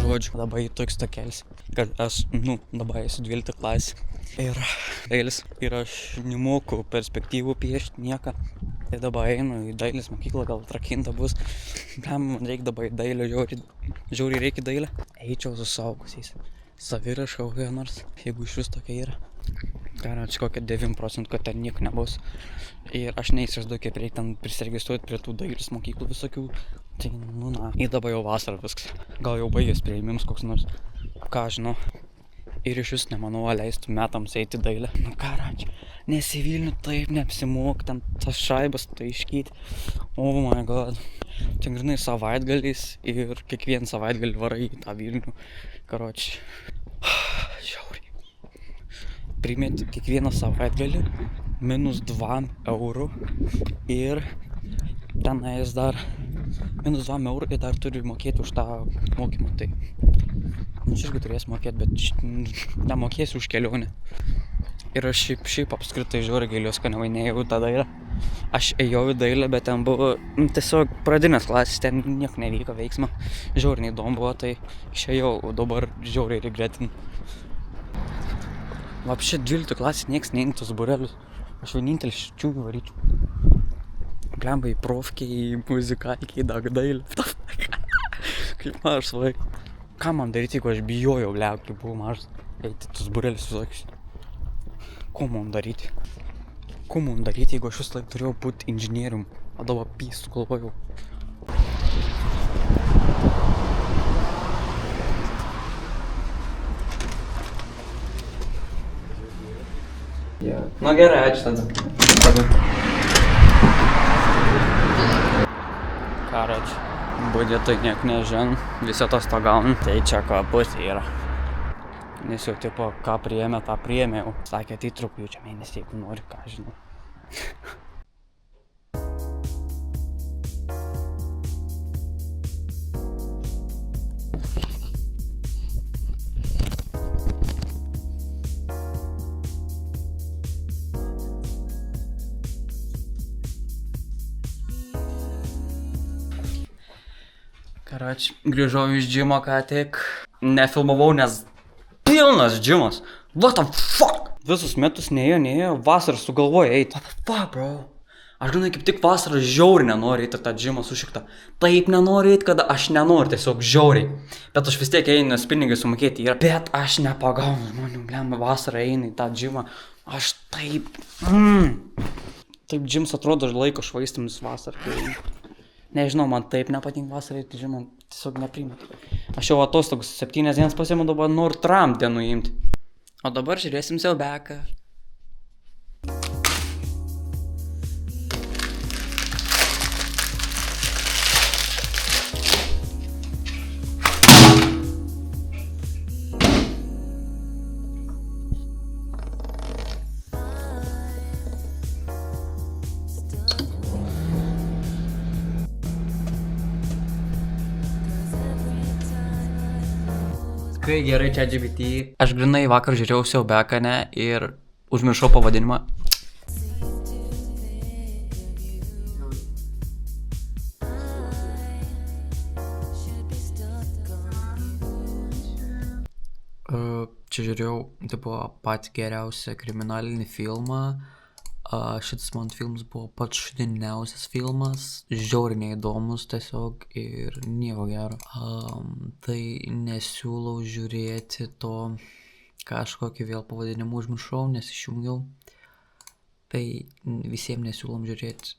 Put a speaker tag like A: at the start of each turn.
A: žodžiu, labai toks tokelis, kad aš, dabar esu 12 klasė ir dailės ir aš nemoku perspektyvų piešti nieką. Tai dabar einu į dailės mokyklą, gal atrakinta bus. Man reikia dabar į dailę, žiauriai reikia dailę. Eičiau su saugusiais. Saviraška kokia nors, jeigu iš vis tokia yra. Čia kokia 9%, kad ten nieko nebus. Ir aš neįsivaizduoju, kaip reikia ten prisiregistruoti prie tų dailės mokyklų visokių. Tai, į dabar jau vasarą viskas. Gal jau baigės priėmims koks nors. Ką žinau. Ir iš vis nemanau, leistų metams eiti dailę. Čia nesivilniu taip, neapsimok, ten tas šaibas taiškyti. Oh my god. Čia grinai savaitgaliais ir kiekvieną savaitgalį varai į tą Vilnių. Karoči. Žiauriai. Primeti kiekvieną savaitgalį -2 eurų ir tenais dar -2 eurų ir dar turi mokėti už tą mokymą. Tai aš irgi turės mokėti, bet nemokėsiu už kelionę. Ir aš šiaip apskritai žiauriai gailiuosi, kad nevainėjau tą dailę. Aš ėjau į dailę, bet ten buvo tiesiog pradinės klasės, ten nieko nevyko veiksmo. Žiauriai neįdomu buvo, tai išėjau, dabar žiauriai regretin. Vapšė 12 klasės nieks neina tos būrelius. Aš vienintelis čiūgiu varyčiau. Blemba į profkę, į muzikaikę, į dailę. Kaip mažas vaikas. Ką man daryti, jeigu aš bijojau, kai buvau mažas, eiti tos būrelius visokius. Ko man daryti? Jeigu aš vis laik turėjau būti inžinierium, o dabar sugalvojau. Gerai, ačiū tada. Karoči, budėtai niek nežin, visi atostogavom, tai čia ką pusė yra. Nes jau tipo, ką priėmė, tą priėmė jau. Sakė, tai rugpjūčio mėnesį, jeigu nori, ką žinau. Karoči, grįžau iš džimo ką tik. Nefilmavau, nes pilnas džimas. What the fuck? Visus metus neėjo, vasarą sugalvoju eiti. What the fuck, bro? Aš žinai, kaip tik vasarą žiauriai nenoriu eiti tą džimą sušiktą. Taip nenoriu eiti, kada aš nenoriu, tiesiog žiauriai. Bet aš vis tiek einu, nes pinigai sumokėti yra. Bet aš nepagaunu žmonių, blemba, vasarą einu į tą džimą. Aš taip... Taip džims atrodo laiko švaistymis vasarą. Nežinau, man taip nepatinka vasarą eiti džimą, tiesiog neprimeta. Aš jau atostogus 7 dienas pasiėmiau, dabar noriu tram dienų imti. O dabar žiūrėsim siaubeką. Tikrai gerai ChatGPT. Aš grinai vakar žiūrėjau siaubeką, ne, ir užmiršau pavadinimą. Čia žiūrėjau, tai buvo pats geriausią kriminalinį filmą. Šitas man filmas buvo pats šudiniausias filmas, žiauriai neįdomus tiesiog ir nieko gero. Tai nesiūlau žiūrėti to, kažkokį vėl pavadinimą užmiršau, nes išjungiau. Tai visiems nesiūlom žiūrėti